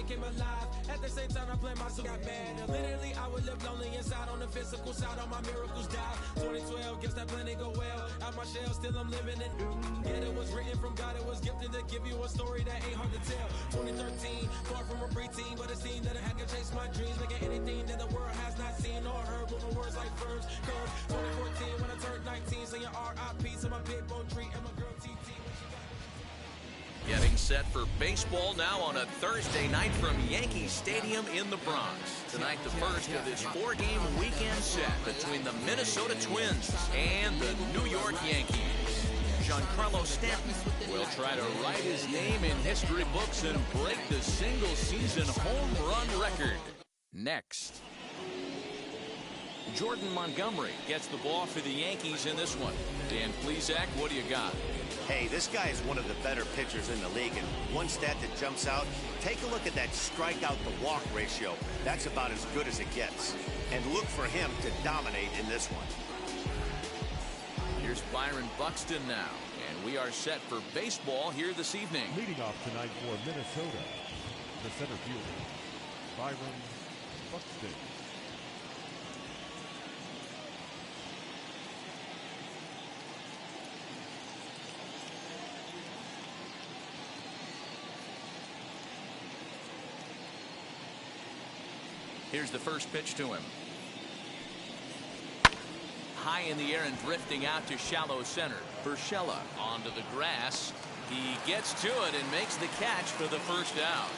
Came alive. At the same time I played my got mad. Literally I would live lonely inside. On the physical side, all my miracles died. 2012, guess that plan didn't go well. Out my shell, still I'm living it. Yet it was written from God, it was gifted to give you a story that ain't hard to tell. 2013, far from a preteen, but it seemed that I had to chase my dreams, making anything that the world has not seen or heard. Moving words like verbs, curves. 2014, when I turned 19, saying R.I.P. to my pit bull tree and my girl TT. Getting set for baseball now on a Thursday night from Yankee Stadium in the Bronx. Tonight, the first of this four-game weekend set between the Minnesota Twins and the New York Yankees. Giancarlo Stanton will try to write his name in history books and break the single-season home run record. Next, Jordan Montgomery gets the ball for the Yankees in this one. Dan Plesac, what do you got? Hey, this guy is one of the better pitchers in the league, and one stat that jumps out, take a look at that strikeout to walk ratio. That's about as good as it gets. And look for him to dominate in this one. Here's Byron Buxton now, and we are set for baseball here this evening. Leading off tonight for Minnesota, the center fielder, Byron Buxton. Here's the first pitch to him. High in the air and drifting out to shallow center. Urshela onto the grass. He gets to it and makes the catch for the first out.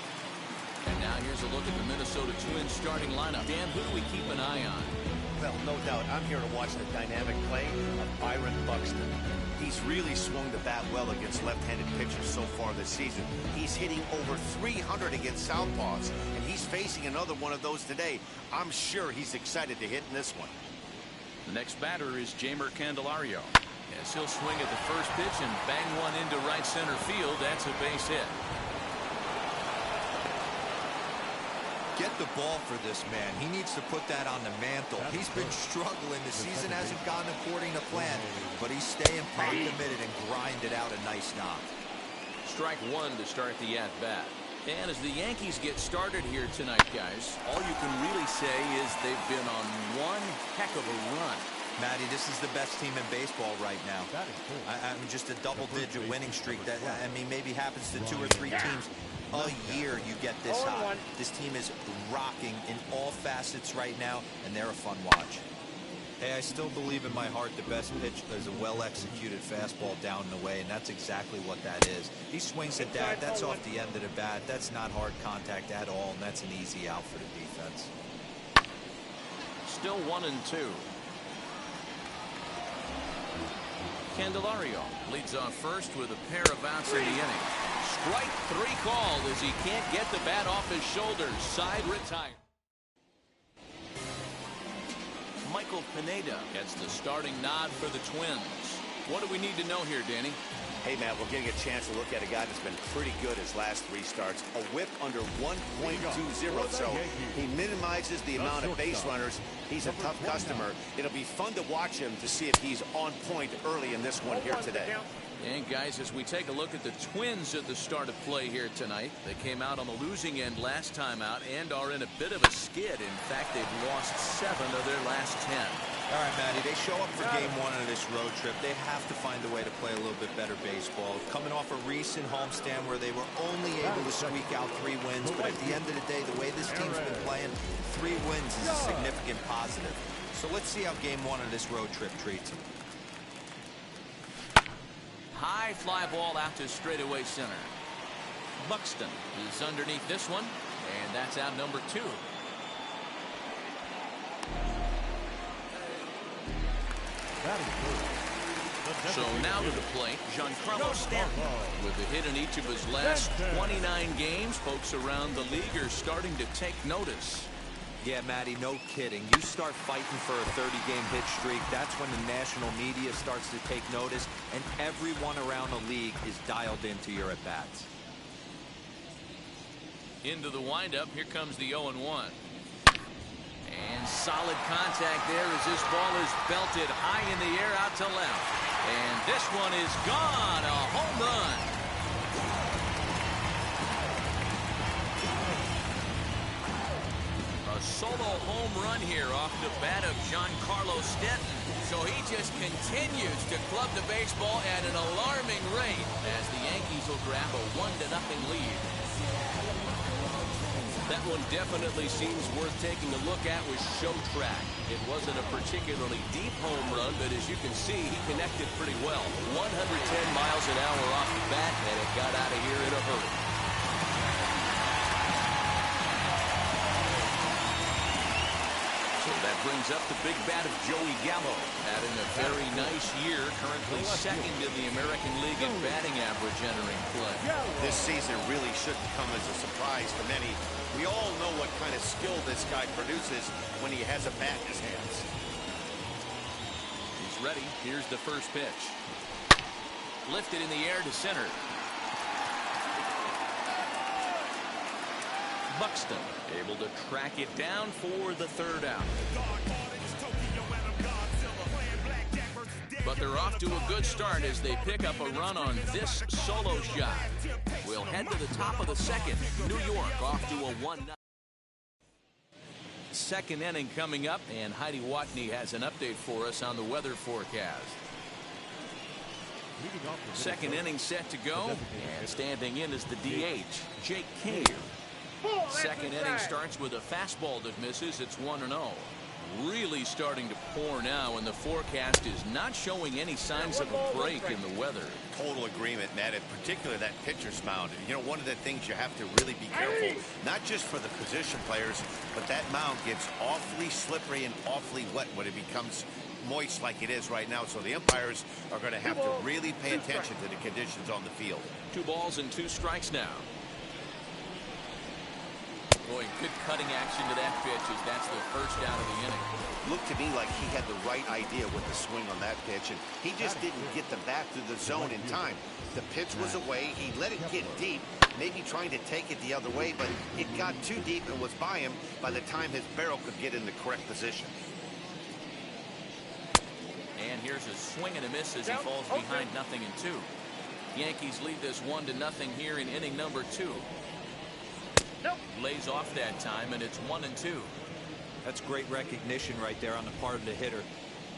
And now here's a look at the Minnesota Twins starting lineup. Dan, who do we keep an eye on? Well, no doubt, I'm here to watch the dynamic play of Byron Buxton. He's really swung the bat well against left-handed pitchers so far this season. He's hitting over 300 against southpaws, and he's facing another one of those today. I'm sure he's excited to hit in this one. The next batter is Jeimer Candelario. As he'll swing at the first pitch and bang one into right center field. That's a base hit. Get the ball for this man. He needs to put that on the mantle. He's been struggling. The season hasn't gone according to plan, but he's staying pot committed and grinded out a nice knock. Strike one to start the at-bat. And as the Yankees get started here tonight, guys, all you can really say is they've been on one heck of a run. Matty, this is the best team in baseball right now. That is cool. I mean, just a double-digit winning streak. That, I mean, maybe happens to 2 or 3 teams a year. You get this hot. This team is rocking in all facets right now, and they're a fun watch. Hey, I still believe in my heart the best pitch is a well-executed fastball down and away, and that's exactly what that is. He swings at that. That's off the end of the bat. That's not hard contact at all, and that's an easy out for the defense. Still 1-2. Candelario leads off first with a pair of outs in the inning. Strike 3 called as he can't get the bat off his shoulders. Side retired. Michael Pineda gets the starting nod for the Twins. What do we need to know here, Danny? Hey, Matt, we're getting a chance to look at a guy that's been pretty good his last 3 starts. A whip under 1.20, so he minimizes the amount of base runners. He's a tough customer. It'll be fun to watch him to see if he's on point early in this one here today. And guys, as we take a look at the Twins at the start of play here tonight, they came out on the losing end last time out and are in a bit of a skid. In fact, they've lost 7 of their last 10. All right, Matty, they show up for game 1 of this road trip. They have to find a way to play a little bit better baseball. Coming off a recent homestand where they were only able to squeak out 3 wins, but at the end of the day, the way this team's been playing, 3 wins is a significant positive. So let's see how game 1 of this road trip treats them. High fly ball out to straightaway center. Buxton is underneath this one, and that's out number 2. That is good. So now to the plate, Giancarlo Stanton. With a hit in each of his last 29 games, folks around the league are starting to take notice. Yeah, Matty, no kidding. You start fighting for a 30-game hit streak, that's when the national media starts to take notice, and everyone around the league is dialed into your at-bats. Into the windup, here comes the 0-1. And solid contact there as this ball is belted high in the air out to left. And this one is gone, a home run. A solo home run here off the bat of Giancarlo Stanton. So he just continues to club the baseball at an alarming rate as the Yankees will grab a 1-0 lead. That one definitely seems worth taking a look at with Show Track. It wasn't a particularly deep home run, but as you can see, he connected pretty well. 110 miles an hour off the bat, and it got out of here in a hurry. So that brings up the big bat of Joey Gallo, having a very nice year, currently second in the American League in batting average entering play. This season really shouldn't come as a surprise to many. We all know what kind of skill this guy produces when he has a bat in his hands. He's ready. Here's the first pitch. Lifted in the air to center. Buxton able to track it down for the third out. But they're off to a good start as they pick up a run on this solo shot. We'll head to the top of the second. New York off to a 1-0. Second inning coming up, and Heidi Watney has an update for us on the weather forecast. Second inning set to go, and standing in is the DH, Jake Cave. Second inning starts with a fastball that misses. It's 1-0. Really starting to pour now, and the forecast is not showing any signs of a break in the weather. Total agreement, Matt, in particular that pitcher's mound. You know, one of the things you have to really be careful, not just for the position players, but that mound gets awfully slippery and awfully wet when it becomes moist like it is right now. So the umpires are going to have to really pay attention to the conditions on the field. 2 balls and 2 strikes now. Boy, good cutting action to that pitch as that's the first out of the inning. Looked to me like he had the right idea with the swing on that pitch, and he just didn't get the bat through the zone in time. The pitch was away. He let it get deep, maybe trying to take it the other way, but it got too deep and was by him by the time his barrel could get in the correct position. And here's a swing and a miss as he falls behind 0-2. Yankees lead this 1-0 here in inning number 2. Lays off that time, and it's 1-2. That's great recognition right there on the part of the hitter.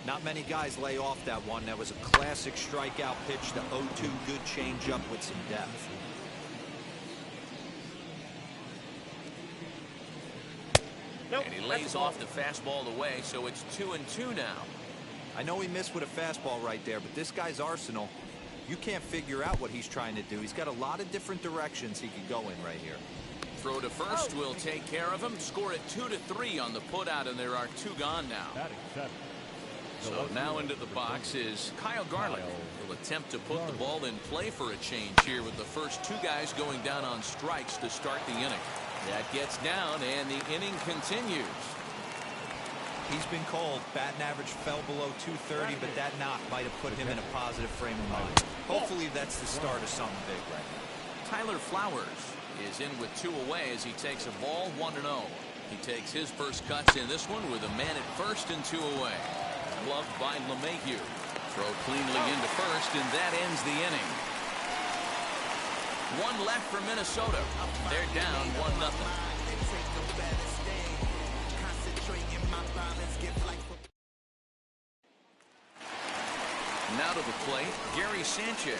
Not many guys lay off that one. That was a classic strikeout pitch to 0-2. Good changeup with some depth. And he lays off the fastball away, so it's 2-2 now. I know he missed with a fastball right there, but this guy's arsenal, you can't figure out what he's trying to do. He's got a lot of different directions he could go in right here. Throw to first will take care of him. Score it 2-3 on the putout, and there are 2 gone now. So now into the box is Kyle Garlick. He'll attempt to put the ball in play for a change here with the first 2 guys going down on strikes to start the inning. That gets down, and the inning continues. He's been called. Batting average fell below 230, but that knock might have put him in a positive frame of mind. Hopefully that's the start of something big right now. Tyler Flowers is in with 2 away as he takes a ball 1-0. He takes his first cuts in this one with a man at first and 2 away. Gloved by LeMahieu. Throw cleanly into first, and that ends the inning. 1 left for Minnesota. They're down 1-0. Now to the plate, Gary Sanchez.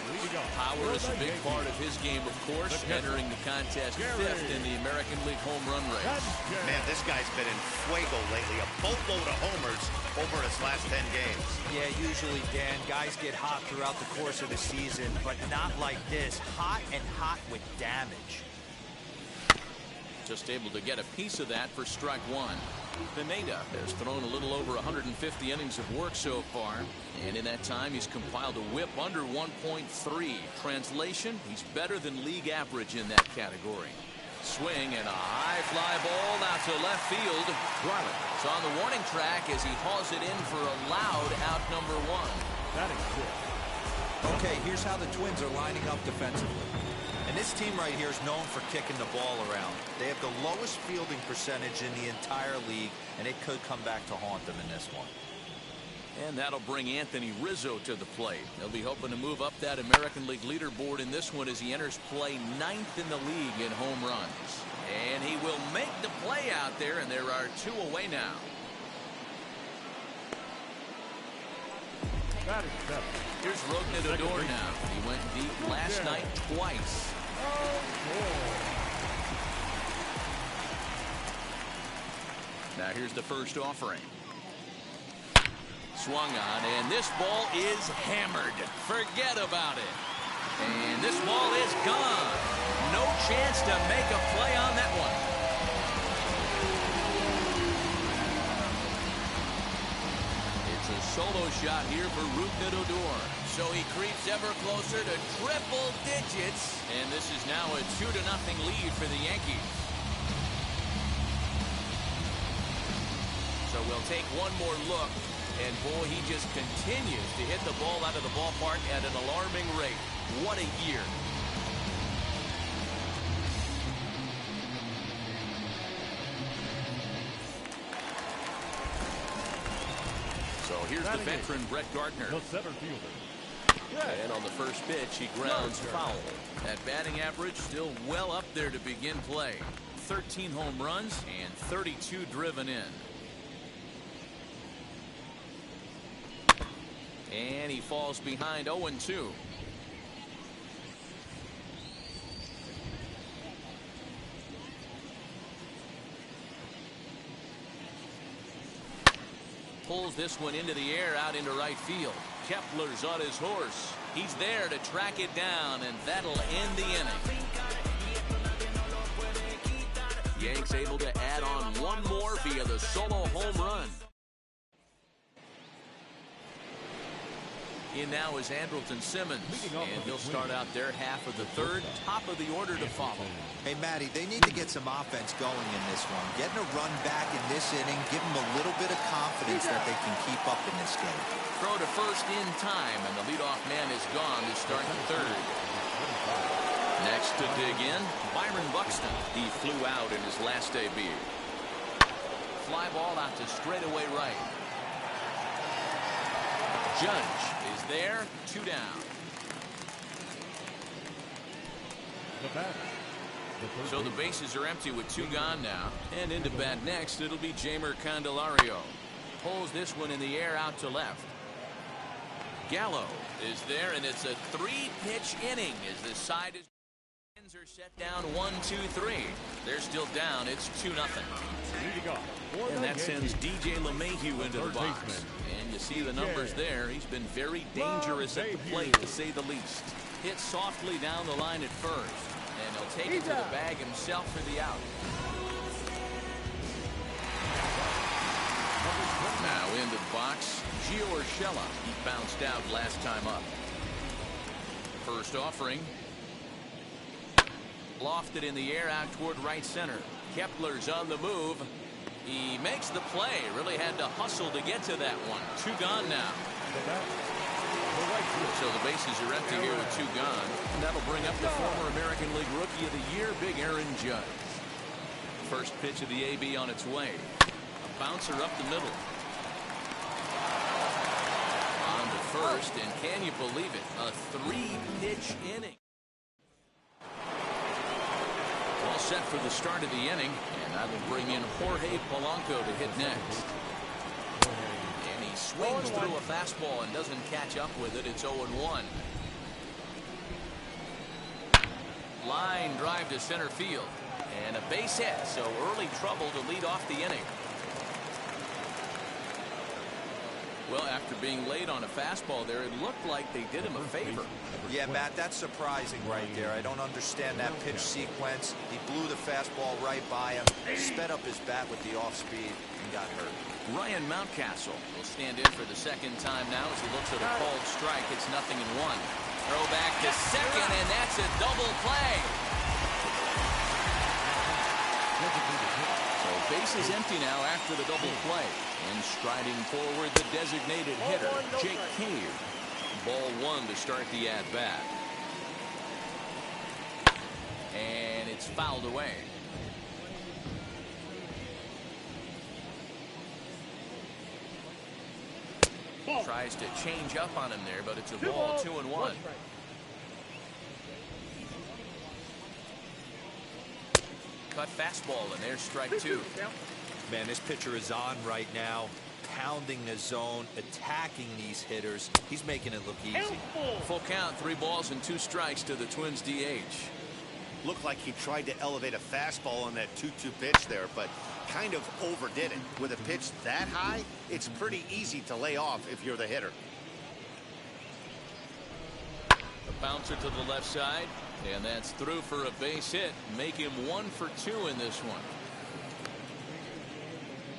Power is a big part of his game, of course, entering the contest 5th in the American League home run race. Man, this guy's been in fuego lately. A boatload of homers over his last 10 games. Yeah, usually, Dan, guys get hot throughout the course of the season, but not like this. Hot and hot with damage. Just able to get a piece of that for strike one. Pineda has thrown a little over 150 innings of work so far, and in that time he's compiled a whip under 1.3. Translation, he's better than league average in that category. Swing and a high fly ball out to left field. It's on the warning track as he hauls it in for a loud out number one. That is good. Okay, here's how the Twins are lining up defensively. And this team right here is known for kicking the ball around. They have the lowest fielding percentage in the entire league, and it could come back to haunt them in this one. And that'll bring Anthony Rizzo to the plate. He'll be hoping to move up that American League leaderboard in this one as he enters play 9th in the league in home runs. And he will make the play out there, and there are 2 away now. That is seven. Here's Rougned Odor now. He went deep last night twice. Now here's the first offering. Swung on, and this ball is hammered. Forget about it. And this ball is gone. No chance to make a play on that one. It's a solo shot here for Rougned Odor. So he creeps ever closer to triple digits. And this is now a 2-0 lead for the Yankees. So we'll take one more look. And boy, he just continues to hit the ball out of the ballpark at an alarming rate. What a year. So here's the veteran Brett Gardner. The center fielder. And on the first pitch, he grounds foul. That batting average still well up there to begin play. 13 home runs and 32 driven in. And he falls behind 0-2. Pulls this one into the air out into right field. Kepler's on his horse. He's there to track it down, and that'll end the inning. Yanks able to add on one more via the solo home run. In now is Andrelton Simmons, and he'll start out their half of the third, top of the order to follow. Hey, Matty, they need to get some offense going in this one. Getting a run back in this inning, give them a little bit of confidence that they can keep up in this game. Throw to first in time, and the leadoff man is gone to start the third. Next to dig in, Byron Buxton. He flew out in his last debut. Fly ball out to straightaway right. Judge is there, 2 down. So the bases are empty with 2 gone now. And into bat next, it'll be Jeimer Candelario. Pulls this one in the air out to left. Gallo is there, and it's a 3-pitch inning as the side is. Are set down 1-2-3. They're still down. It's 2-0. And that sends DJ LeMahieu into the box. And you see the numbers there. He's been very dangerous at the plate, to say the least. Hit softly down the line at first. And he'll take it to the bag himself for the out. Now into the box, Gio Urshela. He bounced out last time up. First offering. Lofted in the air out toward right center. Kepler's on the move. He makes the play. Really had to hustle to get to that one. 2 gone now. So the bases are empty here with 2 gone. And that'll bring up the former American League Rookie of the Year, Big Aaron Judge. First pitch of the AB on its way. A bouncer up the middle. On to first, and can you believe it? A 3-pitch inning. All set for the start of the inning, and that will bring in Jorge Polanco to hit next. And he swings through a fastball and doesn't catch up with it. It's 0-1. Line drive to center field, and a base hit, so early trouble to lead off the inning. Well, after being late on a fastball there, it looked like they did him a favor. Yeah, Matt, that's surprising right there. I don't understand that pitch sequence. He blew the fastball right by him, sped up his bat with the off speed, and got hurt. Ryan Mountcastle will stand in for the second time now as he looks at a called strike. It's 0-1. Throw back to second, and that's a double play. So base is empty now after the double play. And striding forward, the designated hitter, Jake Cave. Ball 1 to start the at-bat. And it's fouled away. Tries to change up on him there, but it's a ball, 2-1. Cut fastball, and there's strike 2. Man, this pitcher is on right now, pounding the zone, attacking these hitters. He's making it look easy. Full count, 3 balls and 2 strikes to the Twins DH. Looked like he tried to elevate a fastball on that 2-2 pitch there, but kind of overdid it. With a pitch that high, it's pretty easy to lay off if you're the hitter. A bouncer to the left side, and that's through for a base hit. Make him 1 for 2 in this one.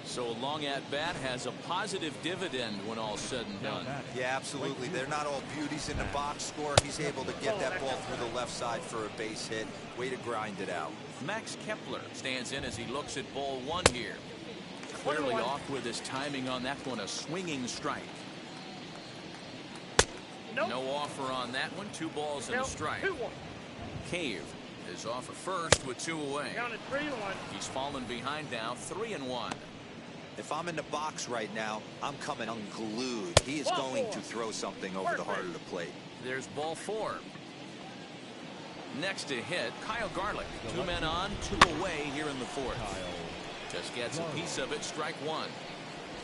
So a long at bat has a positive dividend when all's said and done. Yeah, absolutely. They're not all beauties in the box score. He's able to get that ball through the left side for a base hit. Way to grind it out. Max Kepler stands in as he looks at ball 1 here. Clearly off with his timing on that one. A swinging strike. No offer on that one. 2 balls and a strike. Cave is off at first with 2 away. He's fallen behind now, 3-1. If I'm in the box right now, I'm coming unglued. He is going to throw something over the heart of the plate. There's ball 4. Next to hit, Kyle Garlick. 2 men on, 2 away here in the 4th. Just gets a piece of it, strike 1.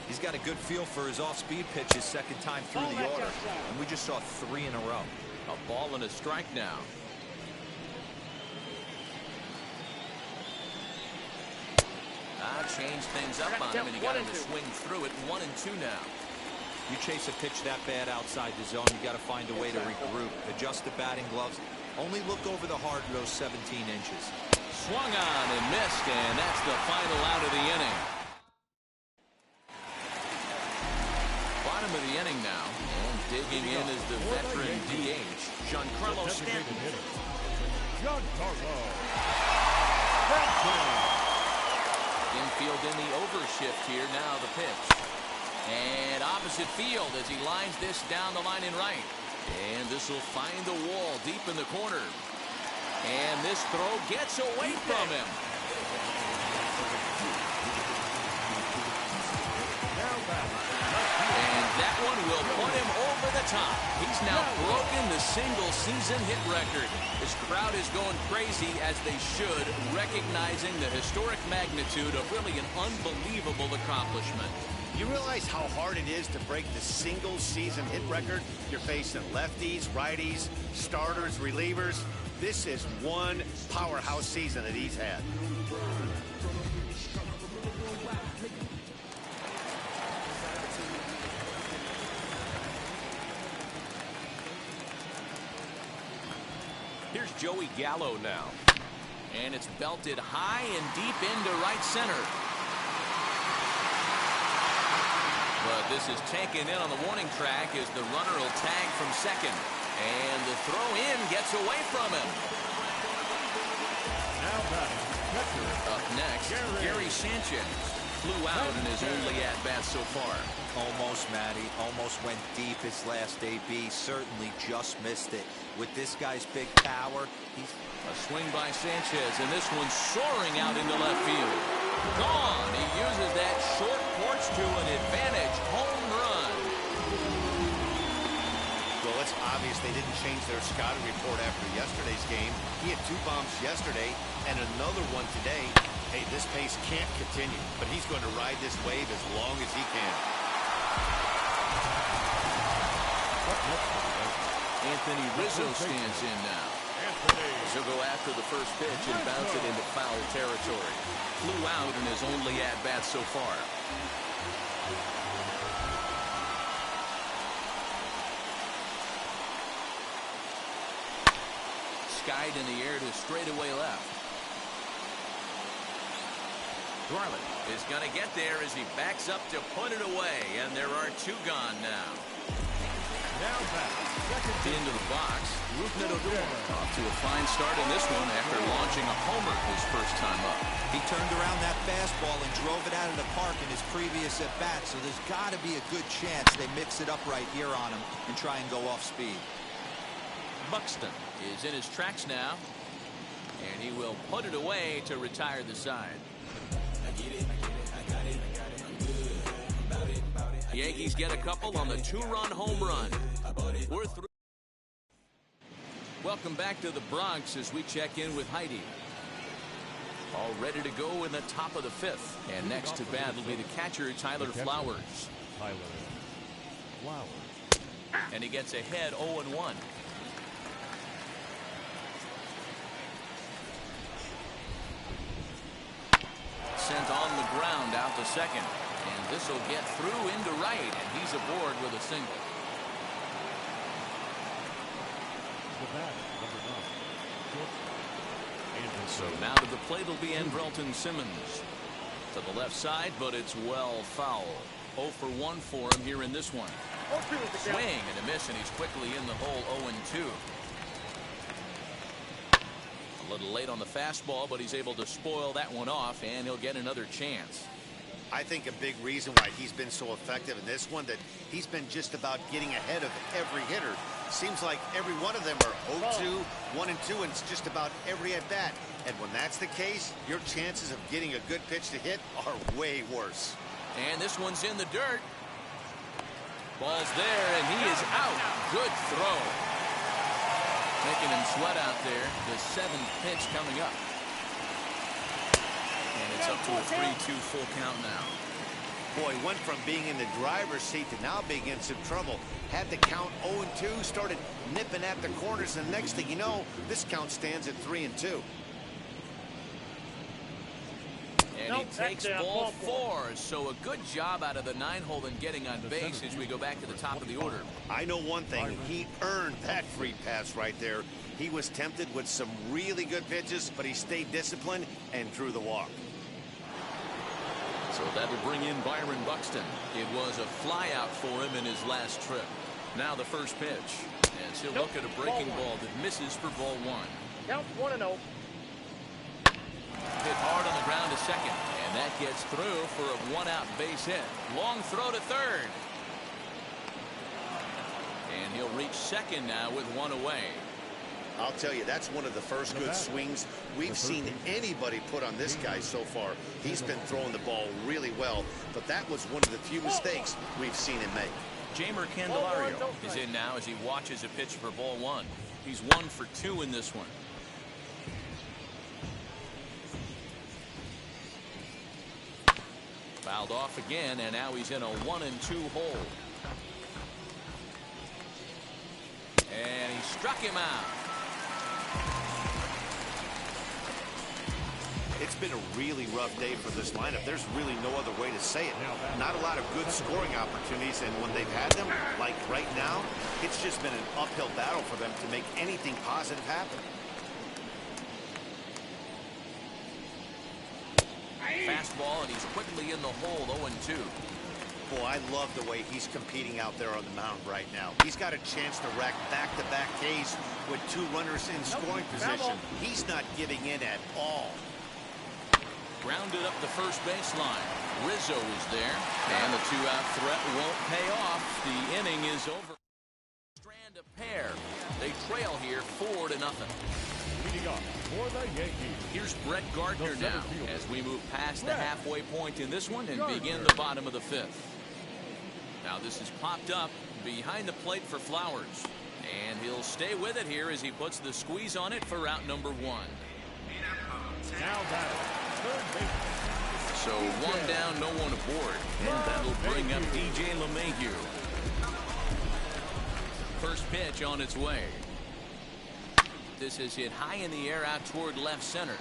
He's got a good feel for his off-speed pitch his second time through the order. And we just saw 3 in a row. A ball and a strike now. Changed things up on him, and he got him to swing through it. 1-2 now. You chase a pitch that bad outside the zone, you got to find a way to regroup, adjust the batting gloves. Only look over the heart of those 17 inches. Swung on and missed, and that's the final out of the inning. Bottom of the inning now, and digging in is the veteran DH, Giancarlo Stanton. Giancarlo. Infield in the overshift here. Now the pitch. And opposite field as he lines this down the line in right. And this will find the wall deep in the corner. And this throw gets away from him. And that one will put him over the top. He's now broken the single season hit record. His crowd is going crazy, as they should, recognizing the historic magnitude of really an unbelievable accomplishment. You realize how hard it is to break the single season hit record? You're facing lefties, righties, starters, relievers. This is one powerhouse season that he's had. Here's Joey Gallo now. And it's belted high and deep into right center. But this is taken in on the warning track as the runner will tag from second. And the throw in gets away from him. Up next, Gary Sanchez. Flew out in his only at-bat so far. Almost, Matty. Almost went deep his last AB. Certainly just missed it. With this guy's big power, he's... A swing by Sanchez, and this one's soaring out into left field. Gone. He uses that short porch to an advantage home run. Well, it's obvious they didn't change their scouting report after yesterday's game. He had 2 bombs yesterday and another one today. Hey, this pace can't continue, but he's going to ride this wave as long as he can. Anthony Rizzo stands in now. He'll go after the first pitch and bounce it into foul territory. Flew out in his only at-bat so far. skied in the air to straightaway left. Garland is going to get there as he backs up to put it away, and there are two gone now. Now back. Into the box, off to a fine start in this one after launching a homer his first time up. He turned around that fastball and drove it out of the park in his previous at-bat, so there's got to be a good chance they mix it up right here on him and try and go off speed. Buxton is in his tracks now, and he will put it away to retire the side. The Yankees get a couple on the two-run home run. We're through. Welcome back to the Bronx as we check in with Heidi. All ready to go in the top of the fifth. And next to bat will be the catcher, Tyler Flowers. And he gets ahead 0-1. Sent on the ground out to second. And this will get through into right, and he's aboard with a single. So now to the plate will be Andrelton Simmons. To the left side, but it's well foul. 0 for 1 for him here in this one. Swing and a miss, and he's quickly in the hole 0-2. A little late on the fastball, but he's able to spoil that one off, and he'll get another chance. I think a big reason why he's been so effective in this one that he's been just about getting ahead of every hitter. Seems like every one of them are 0-2, 1-2, and it's just about every at bat. And when that's the case, your chances of getting a good pitch to hit are way worse. And this one's in the dirt. Ball's there, and he is out. Good throw. Making him sweat out there. The seventh pitch coming up. And it's up to a 3-2 full count now. Boy, went from being in the driver's seat to now being in some trouble. Had the count 0-2, started nipping at the corners, and next thing you know, this count stands at 3-2. And he takes ball 4, so a good job out of the 9-hole in getting on base as we go back to the top of the order. I know one thing, he earned that free pass right there. He was tempted with some really good pitches, but he stayed disciplined and drew the walk. So that'll bring in Byron Buxton. It was a flyout for him in his last trip. Now the first pitch, as he'll look at a breaking ball that misses for ball 1. Count 1-0. Hit hard on the ground to second, and that gets through for a 1-out base hit. Long throw to third. And he'll reach second now with 1 away. I'll tell you, that's one of the first good swings we've seen anybody put on this guy so far. He's been throwing the ball really well, but that was one of the few mistakes we've seen him make. Jamer Candelario is in now as he watches a pitch for ball 1. He's 1 for 2 in this one. Fouled off again, and now he's in a 1-2 hole. And he struck him out. It's been a really rough day for this lineup. There's really no other way to say it. Not a lot of good scoring opportunities, and when they've had them, like right now, it's just been an uphill battle for them to make anything positive happen. Fastball, and he's quickly in the hole, 0-2. Boy, I love the way he's competing out there on the mound right now. He's got a chance to rack back-to-back Ks with 2 runners in scoring position. He's not giving in at all. Grounded up the first baseline. Rizzo is there, and the 2-out threat won't pay off. The inning is over. Strand a pair. They trail here 4-0. Leading off for the Yankees. Here's Brett Gardner now as we move past the halfway point in this one and begin the bottom of the 5th. Now this is popped up behind the plate for Flowers, and he'll stay with it here as he puts the squeeze on it for out number 1. Now batting, third base. So 1 down, no one aboard, and that'll bring up DJ LeMahieu. First pitch on its way. This is hit high in the air out toward left center.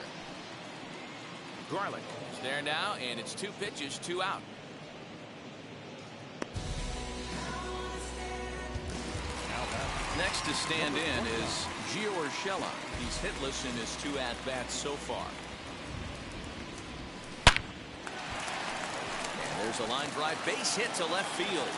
Garlick is there now, and it's 2 pitches, 2 out. Now back, Next to stand in is Gio Urshela. He's hitless in his 2 at-bats so far. And there's a line drive base hit to left field.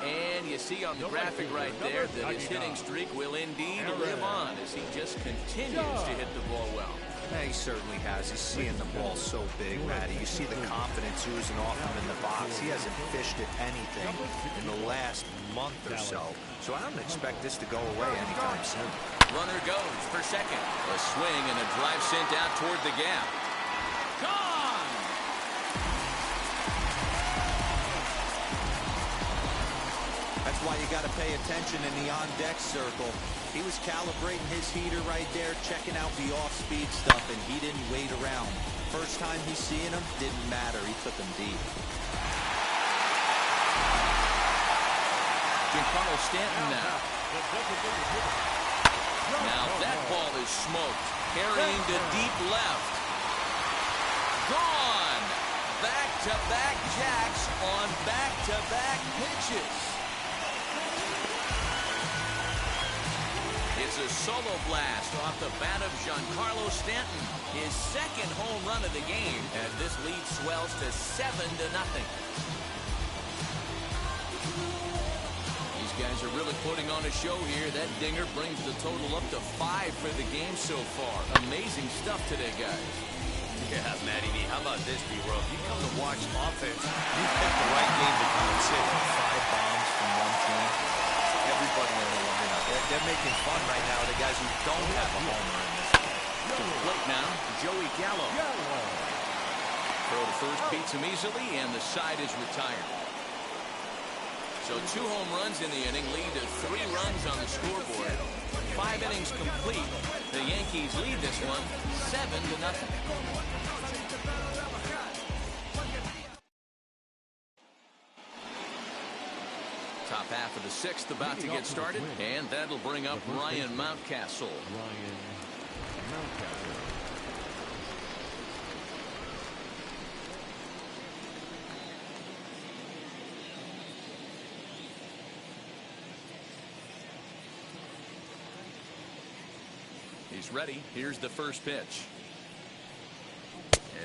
And you see on the graphic right there that his hitting streak will indeed live on as he just continues to hit the ball well. Yeah, he certainly has. He's seeing the ball so big, Matty. You see the confidence oozing off him in the box. He hasn't fished at anything in the last month or so. So I don't expect this to go away anytime soon. Runner goes for second. A swing and a drive sent out toward the gap. Gone! That's why you got to pay attention in the on-deck circle. He was calibrating his heater right there, checking out the off-speed stuff, and he didn't wait around. First time he's seeing him, didn't matter. He took him deep. Giancarlo Stanton now. Now that ball is smoked. Carrying to deep left. Gone! Back-to-back jacks on back-to-back pitches. It's a solo blast off the bat of Giancarlo Stanton. His second home run of the game as this lead swells to 7-0. These guys are really putting on a show here. That dinger brings the total up to 5 for the game so far. Amazing stuff today, guys. Yeah, Matty V, how about this, B-Roll? If you come to watch offense, you pick the right game to come and sit. 5 bombs from one team. Everybody in the lineup. They're making fun right now of the guys who don't have a homer in this game. To the plate now, Joey Gallo. Throw to first beats him easily, and the side is retired. So 2 home runs in the inning lead to 3 runs on the scoreboard. 5 innings complete. The Yankees lead this one 7-0. Top half of the 6th about to get started, and that'll bring up Ryan Mountcastle. He's ready. Here's the first pitch.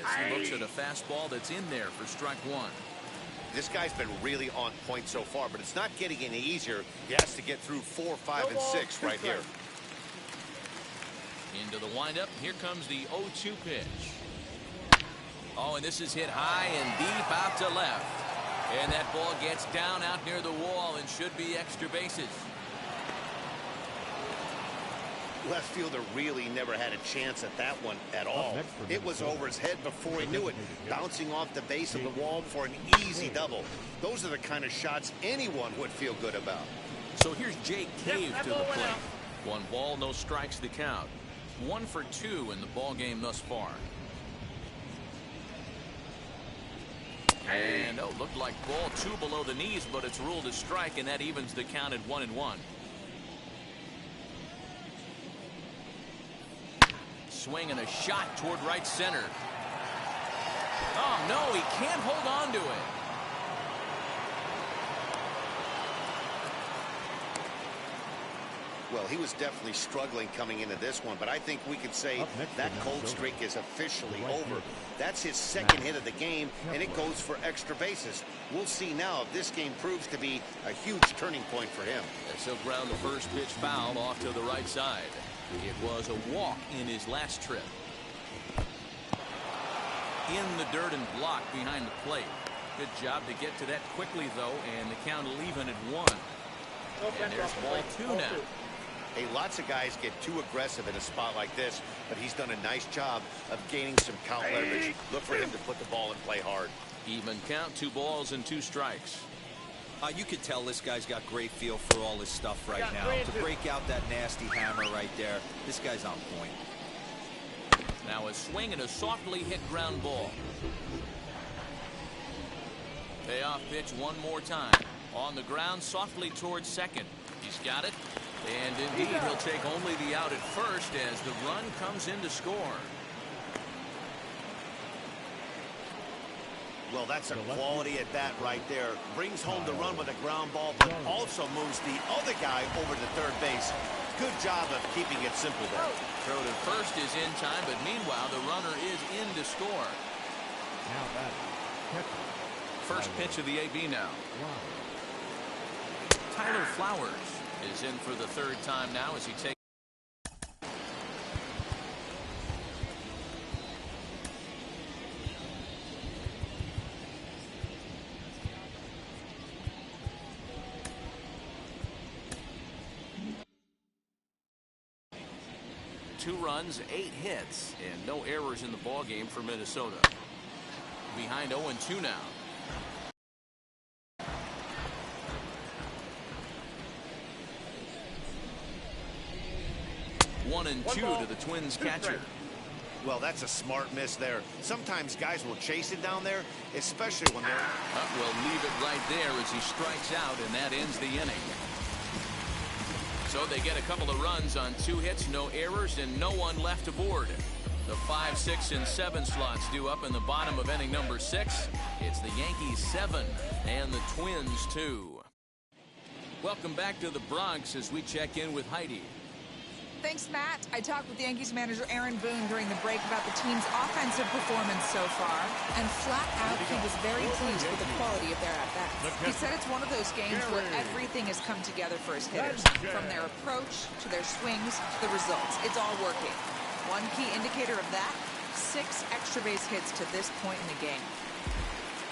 As he looks at a fastball that's in there for strike 1. This guy's been really on point so far, but it's not getting any easier. He has to get through 4, 5, and 6 right here. Into the windup. Here comes the 0-2 pitch. Oh, and this is hit high and deep out to left. And that ball gets down out near the wall and should be extra bases. Left fielder really never had a chance at that one at all. It was over his head before he knew it, bouncing off the base of the wall for an easy double. Those are the kind of shots anyone would feel good about. So here's Jake Cave to the plate. 1 ball, no strikes the count. 1 for 2 in the ball game thus far. And looked like ball 2 below the knees, but it's ruled a strike, and that evens the count at 1-1. Swing and a shot toward right center. Oh no, he can't hold on to it. Well, he was definitely struggling coming into this one, but I think we could say that cold streak is officially over. That's his 2nd hit of the game, and it goes for extra bases. We'll see now if this game proves to be a huge turning point for him. As he'll ground the first pitch foul off to the right side. It was a walk in his last trip. In the dirt and block behind the plate. Good job to get to that quickly, though, and the count will even at 1. And there's ball 2 now. Hey, lots of guys get too aggressive in a spot like this, but he's done a nice job of gaining some count leverage. Look for him to put the ball in play hard. Even count, 2 balls and 2 strikes. You could tell this guy's got great feel for all this stuff right now. To break out that nasty hammer right there, this guy's on point. Now a swing and a softly hit ground ball. Payoff pitch one more time. On the ground, softly towards second. He's got it. And indeed, he'll take only the out at first as the run comes in to score. Well, that's a quality at bat right there. Brings home the run with a ground ball, but also moves the other guy over to third base. Good job of keeping it simple there. Throw to first is in time, but meanwhile, the runner is in to score. Now batting. First pitch of the AB now. Tyler Flowers is in for the third time now as he takes. Two runs, 8 hits, and no errors in the ballgame for Minnesota. Behind 0-2 now. 1-2 to the Twins catcher. Well, that's a smart miss there. Sometimes guys will chase it down there, especially when they're... We'll leave it right there as he strikes out, and that ends the inning. So they get a couple of runs on 2 hits, no errors, and no one left aboard. The 5, 6, and 7 slots due up in the bottom of inning number 6. It's the Yankees 7 and the Twins 2. Welcome back to the Bronx as we check in with Heidi. Thanks, Matt. I talked with Yankees manager Aaron Boone during the break about the team's offensive performance so far, and flat out, he was very pleased with the quality of their at-bats. He said it's one of those games where everything has come together for his hitters, from their approach to their swings to the results. It's all working. One key indicator of that, 6 extra base hits to this point in the game.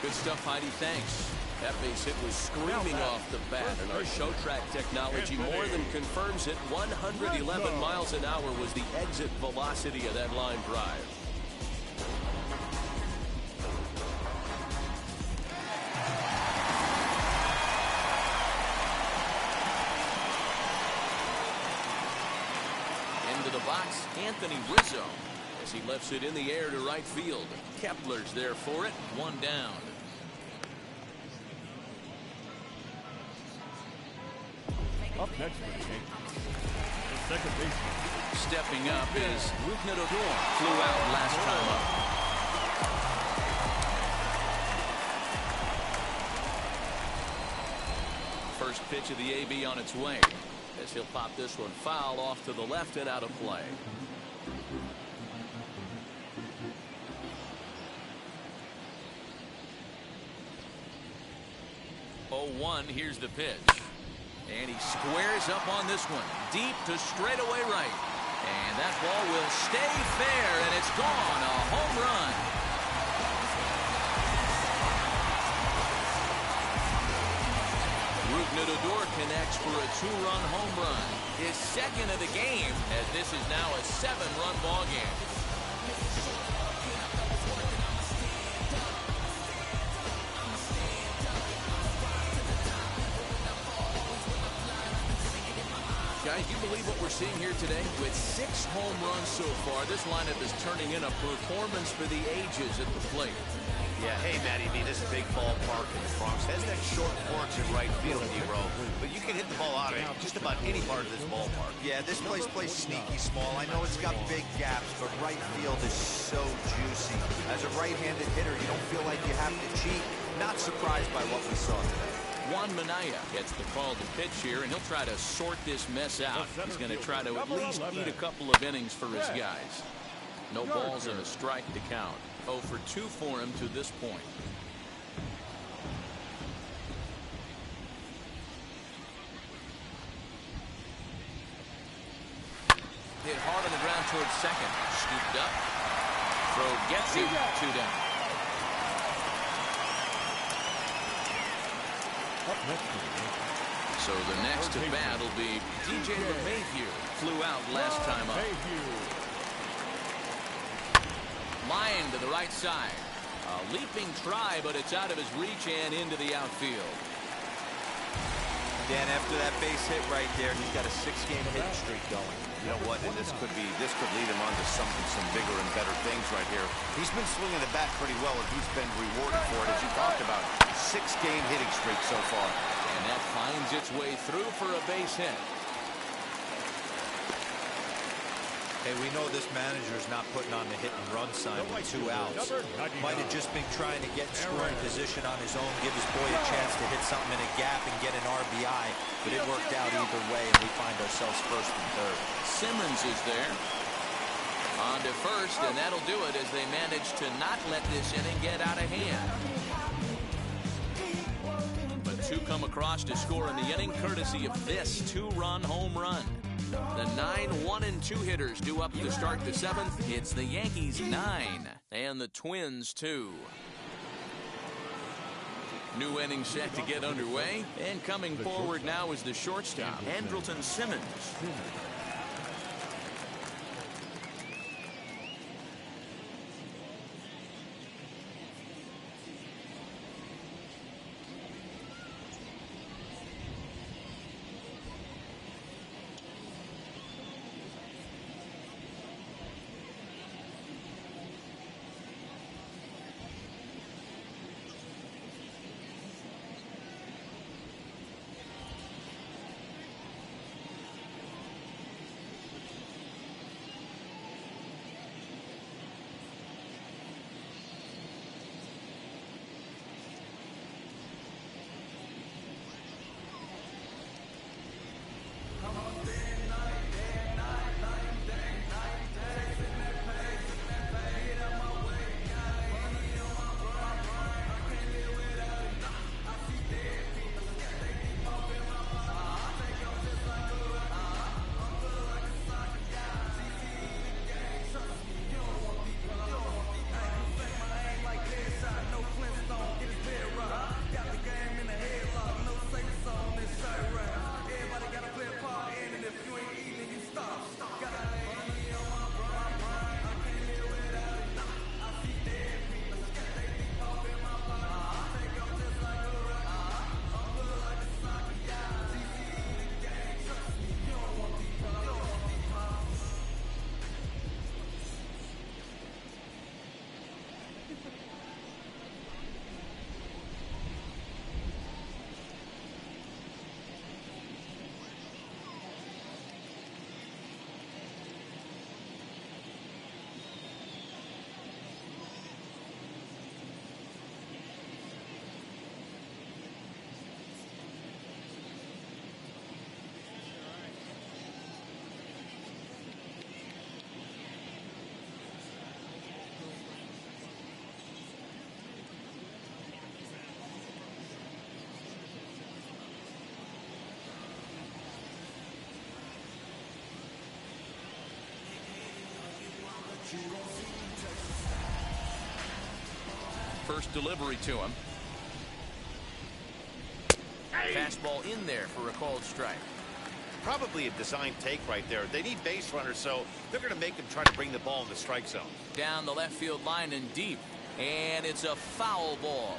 Good stuff, Heidi. Thanks. That base hit was screaming off the bat, and our show track technology more than confirms it. 111 miles an hour was the exit velocity of that line drive. Into the box, Anthony Rizzo, as he lifts it in the air to right field. Kepler's there for it, 1 down. Up next for the Yankees, the second baseman. Stepping up is Rougned Odor. Flew out last time up. First pitch of the AB on its way, as he'll pop this one foul off to the left and out of play. 0-1, here's the pitch. And he squares up on this one, deep to straightaway right. And that ball will stay fair, and it's gone. A home run. Rougned Odor connects for a 2-run home run. His second of the game, as this is now a 7-run ball game. Guys, you believe what we're seeing here today? With 6 home runs so far, this lineup is turning in a performance for the ages at the plate. Yeah, hey, Matty B, this is a big ballpark in the Bronx. Has that short porch in right field, D-Row. But you can hit the ball out of just about any part of this ballpark. Yeah, this place plays sneaky small. I know it's got big gaps, but right field is so juicy. As a right-handed hitter, you don't feel like you have to cheat. Not surprised by what we saw today. Juan Minaya gets the call to pitch here, and he'll try to sort this mess out. He's going to try to at least eat a couple of innings for his guys. No balls and a strike to count. 0 for 2 for him to this point. Hit hard on the ground towards second. Scooped up. Throw gets him. 2 down. So the next to bat will be DJ LeMahieu. Flew out last time up. Line to the right side. A leaping try, but it's out of his reach and into the outfield. Dan, after that base hit right there, he's got a 6-game hitting streak going. You know what? And this could lead him on to some bigger and better things right here. He's been swinging the bat pretty well, and he's been rewarded for it, as you talked about. 6-game hitting streak so far. And that finds its way through for a base hit. Hey, we know this manager's not putting on the hit and run sign with 2 outs. Might have just been trying to get in scoring position on his own, give his boy a chance to hit something in a gap and get an RBI. But it worked out either way, and we find ourselves first and third. Simmons is there. On to first, and that'll do it as they manage to not let this inning get out of hand. But 2 come across to score in the inning, courtesy of this 2-run home run. The 9 1-2 hitters due up to start the 7th. It's the Yankees 9 and the Twins 2. New inning set to get underway, and coming forward now is the shortstop, Andrelton Simmons. First delivery to him. Fastball in there for a called strike. Probably a design take right there. They need base runners, so they're going to make them try to bring the ball in the strike zone. Down the left field line and deep, and it's a foul ball.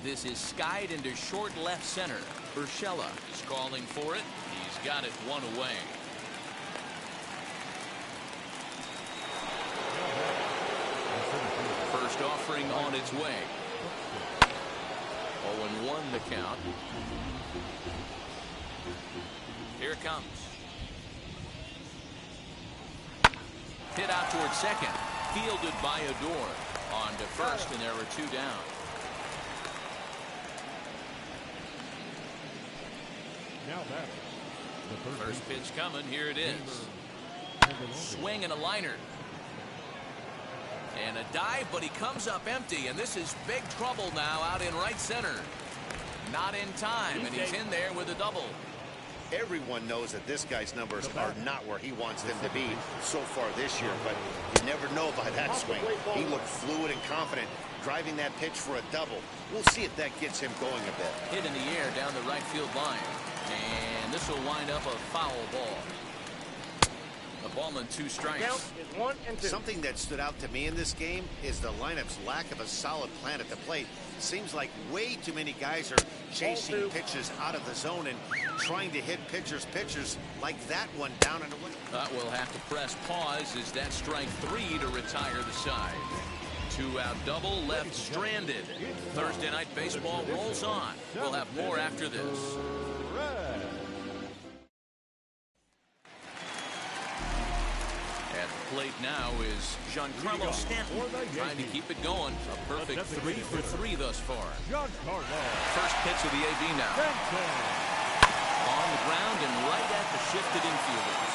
This is skied into short left center. Urshela is calling for it. He's got it one away. First offering on its way. 0-1 the count. Here it comes. Hit out towards second. Fielded by Adore. On to first, and there are 2 down. Now back. First pitch coming. Here it is. Swing and a liner. And a dive, but he comes up empty, and this is big trouble now out in right center. Not in time, and he's in there with a double. Everyone knows that this guy's numbers are not where he wants them to be so far this year, but you never know by that swing. He looked fluid and confident, driving that pitch for a double. We'll see if that gets him going a bit. Hit in the air down the right field line, and this will wind up a foul ball. A ball and 2 strikes. Count is 1 and 2. Something that stood out to me in this game is the lineup's lack of a solid plan at the plate. Seems like way too many guys are chasing pitches out of the zone and trying to hit pitchers like that one down and away. We'll have to press pause as that strike 3 to retire the side. 2-out double left stranded. Thursday Night Baseball rolls on. We'll have more after this. At the plate now is Giancarlo Stanton, trying to keep it going. A perfect 3 for 3 thus far. First pitch of the AB now. On the ground and right at the shifted infielders.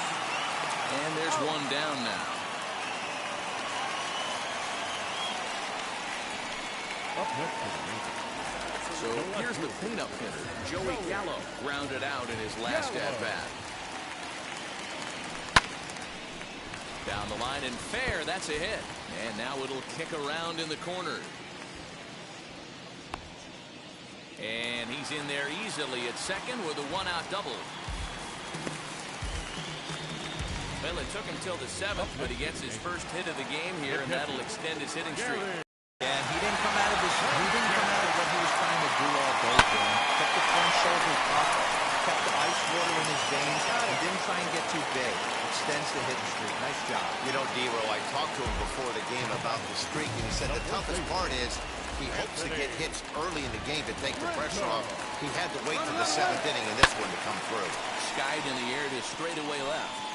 And there's one down now. So here's the cleanup hitter, Joey Gallo, grounded out in his last at-bat. Down the line and fair, that's a hit. And now it'll kick around in the corner. And he's in there easily at second with a one-out double. Well, it took him till the 7th, but he gets his first hit of the game here, and that'll extend his hitting streak. And he didn't come out of what he was trying to do all day, Dan. Kept the front shoulders up, kept the ice water in his veins, and didn't try and get too big. Extends the hitting streak. Nice job. You know, D-Row, I talked to him before the game about the streak, and he said the toughest part is he hopes to get hits early in the game to take the pressure off. He had to wait for the 7th inning in this one to come through. Skied in the air to straightaway left.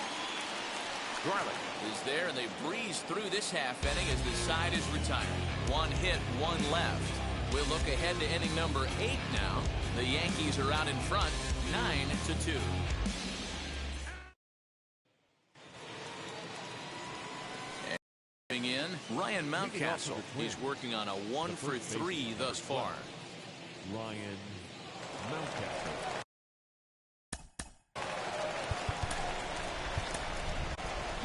Garlic is there, and they breeze through this half inning as the side is retired. One hit, one left. We'll look ahead to inning number 8 now. The Yankees are out in front, 9-2. And in, Ryan Mountcastle. He's working on a 1 for 3 thus far. Ryan Mountcastle.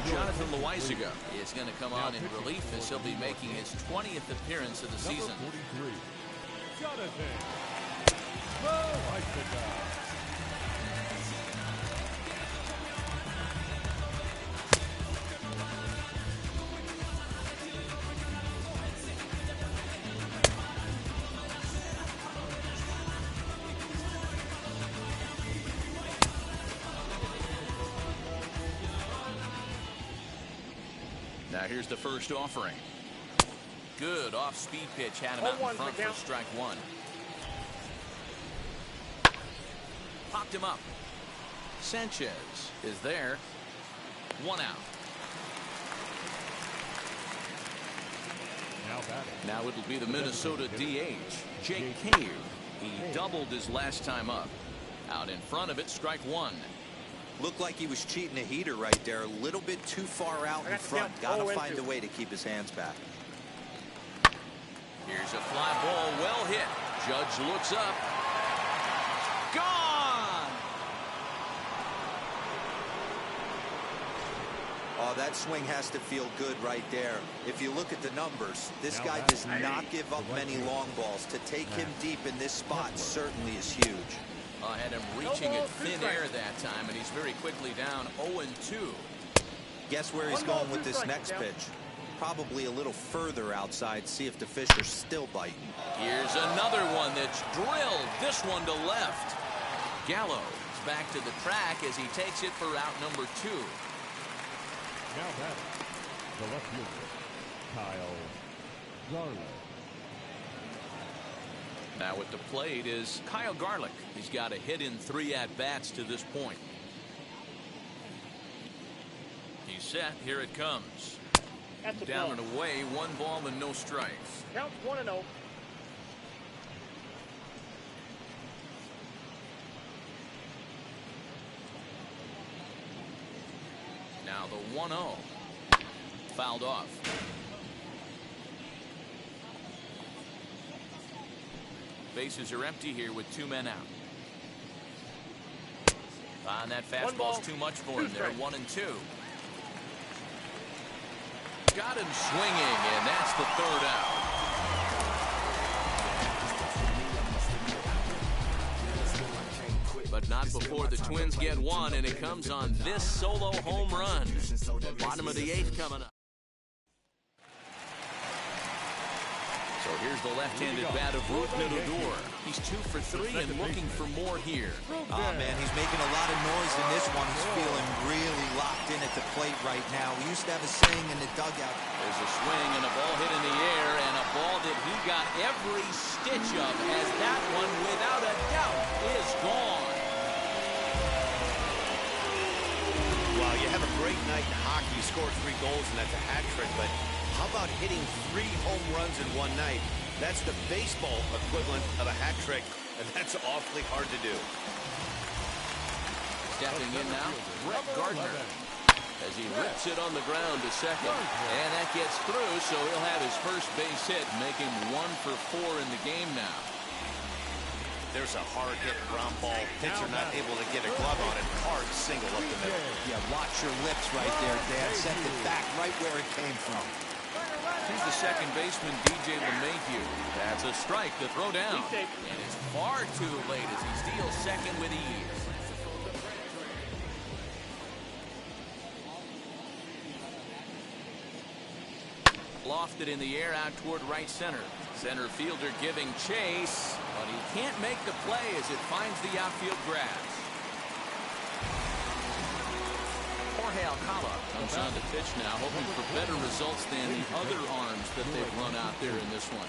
Jonathan Loaisiga is going to come on in relief as he'll be making his 20th appearance of the season. Number 43, Jonathan Loaisiga. Now here's the first offering. Good off-speed pitch, had him out in front for strike 1. Popped him up. Sanchez is there. 1 out. Now it'll be the Minnesota DH, Jake Cave. He doubled his last time up. Out in front of it, strike 1. Looked like he was cheating a heater right there. A little bit too far out in front. Got to find a way to keep his hands back. Here's a fly ball, well hit. Judge looks up. Gone! Oh, that swing has to feel good right there. If you look at the numbers, this guy does not give up many long balls. To take him deep in this spot certainly is huge. Had him reaching at thin air that time, and he's very quickly down 0-2. Guess where he's going with this next pitch? Probably a little further outside. See if the fish are still biting. Here's another one that's drilled. This one to left. Gallo is back to the track as he takes it for out number 2. Now batting, the left fielder, Kyle Garlick. Now at the plate is Kyle Garlick. He's got a hit in 3 at-bats to this point. He's set. Here it comes. Down and away. 1 ball and no strikes. Counts 1-0. Now the 1-0. Fouled off. Bases are empty here with 2 men out. And that fastball's too much for him there. 1-2. Got him swinging, and that's the 3rd out. But not before the Twins get 1, and it comes on this solo home run. Bottom of the 8th coming up. So here's the left-handed bat of Rougned Odor. He's 2 for 3 and looking for more here. Oh, man, he's making a lot of noise in this one. He's feeling really locked in at the plate right now. We used to have a saying in the dugout. There's a swing and a ball hit in the air, and a ball that he got every stitch of, as that one, without a doubt, is gone. Well, you have a great night in hockey. You score 3 goals, and that's a hat trick. But how about hitting 3 home runs in one night? That's the baseball equivalent of a hat trick, and that's awfully hard to do. Stepping in now, Brett Gardner, as he rips it on the ground to second. And that gets through, so he'll have his first base hit, making 1 for 4 in the game now. There's a hard-hit ground ball. Pitcher not able to get a glove on it. Hard single up the middle. Yeah, watch your lips right there, Dan. Sent it back right where it came from. Here's the second baseman, DJ LeMahieu. That's a strike to throw down. And it's far too late as he steals second with ease. Lofted in the air out toward right center. Center fielder giving chase, but he can't make the play as it finds the outfield grass. Jorge Alcala comes on to pitch now, hoping for better results than the other arms that they've run out there in this one.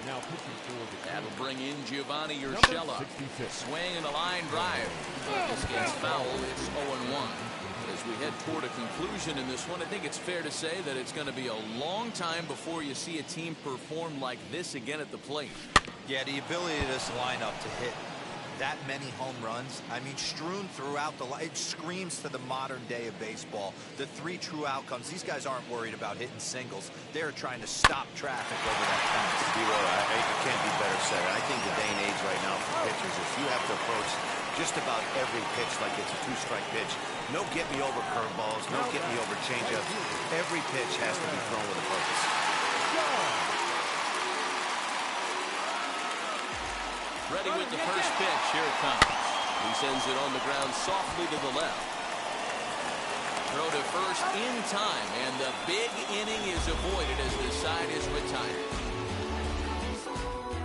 Now pitching for the That'll bring in Giovanni Urshela. Swing and a line drive. This gets foul. It's 0-1. As we head toward a conclusion in this one, I think it's fair to say that it's going to be a long time before you see a team perform like this again at the plate. Yeah, the ability of this lineup to hit that many home runs, I mean, strewn throughout the line, it screams to the modern day of baseball. The 3 true outcomes. These guys aren't worried about hitting singles. They're trying to stop traffic over that fence. It can't be better said. I think the day and age right now for pitchers is you have to approach just about every pitch like it's a 2-strike pitch. No get me over curveballs, no get me over changeups. Every pitch has to be thrown with a purpose. Ready with the first pitch. Here it comes. He sends it on the ground softly to the left. Throw to first in time, and the big inning is avoided as the side is retired.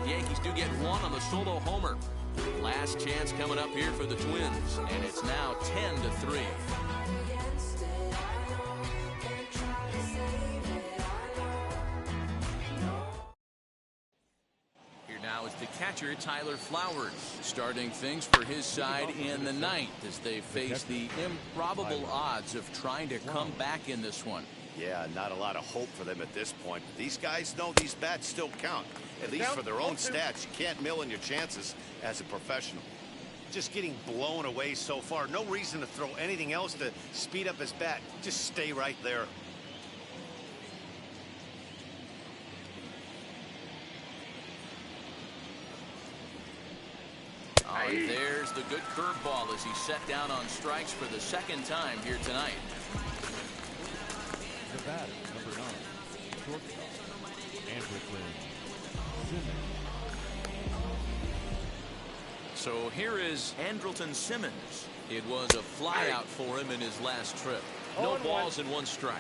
The Yankees do get 1 on the solo homer. Last chance coming up here for the Twins, and it's now 10-3. Here now is the catcher, Tyler Flowers, starting things for his side in the 9th as they face the improbable odds of trying to come back in this one. Yeah, not a lot of hope for them at this point. But these guys know these bats still count, at least for their own stats. You can't mill in your chances as a professional. Just getting blown away so far. No reason to throw anything else to speed up his bat. Just stay right there. Oh, there's the good curveball as he's set down on strikes for the 2nd time here tonight. The batter, number 9, shortstop, Andrelton Simmons. So here is Andrelton Simmons. It was a flyout for him in his last trip. No balls and 1 strike.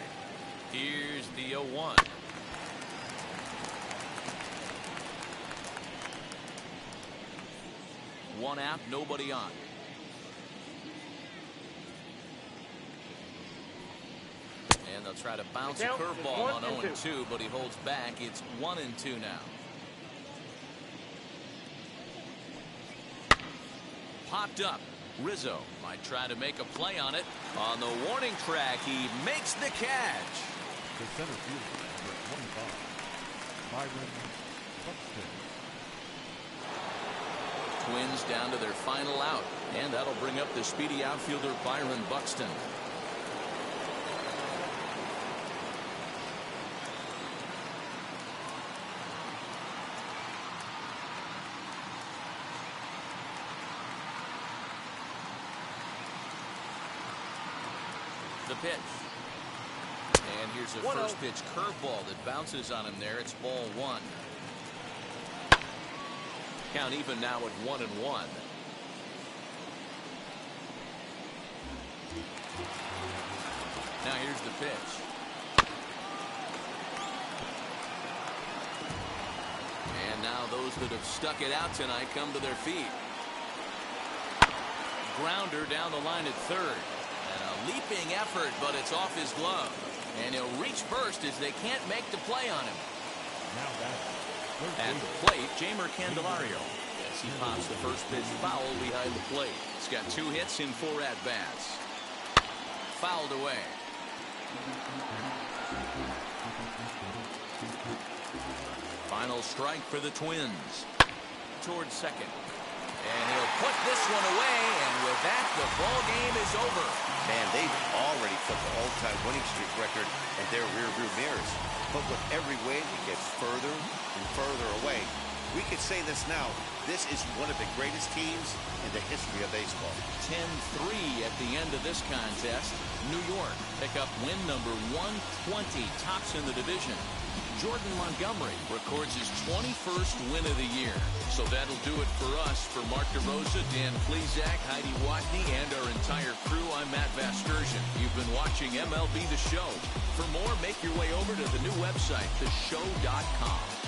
Here's the 0-1. One out, nobody on. And they'll try to bounce a curveball on 0-2, but he holds back. It's 1-2 now. Popped up. Rizzo might try to make a play on it. On the warning track, he makes the catch. The center fielder, number 25, Byron Buxton. Twins down to their final out, and that'll bring up the speedy outfielder Byron Buxton. The pitch. And here's a first pitch curveball that bounces on him there. It's ball 1. Count even now at 1-1. Now here's the pitch. And now those that have stuck it out tonight come to their feet. Grounder down the line at 3rd. And a leaping effort, but it's off his glove. And he'll reach first as they can't make the play on him. Now back. At the plate, Jamer Candelario. As he pops the first pitch foul behind the plate. He's got 2 hits in 4 at-bats. fouled away. Final strike for the Twins. Towards second. And he'll put this one away, and with that, the ball game is over. Man, they've already put the all-time winning streak record in their rearview mirrors. But with every win, it gets further and further away. We could say this now. This is one of the greatest teams in the history of baseball. 10-3 at the end of this contest. New York pick up win number 120, tops in the division. Jordan Montgomery records his 21st win of the year. So that'll do it for us. For Mark DeRosa, Dan Plesac, Heidi Watney, and our entire crew, I'm Matt Vasgersian. You've been watching MLB The Show. For more, make your way over to the new website, theshow.com.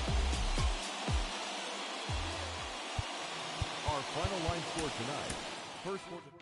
Our final line score tonight. First one.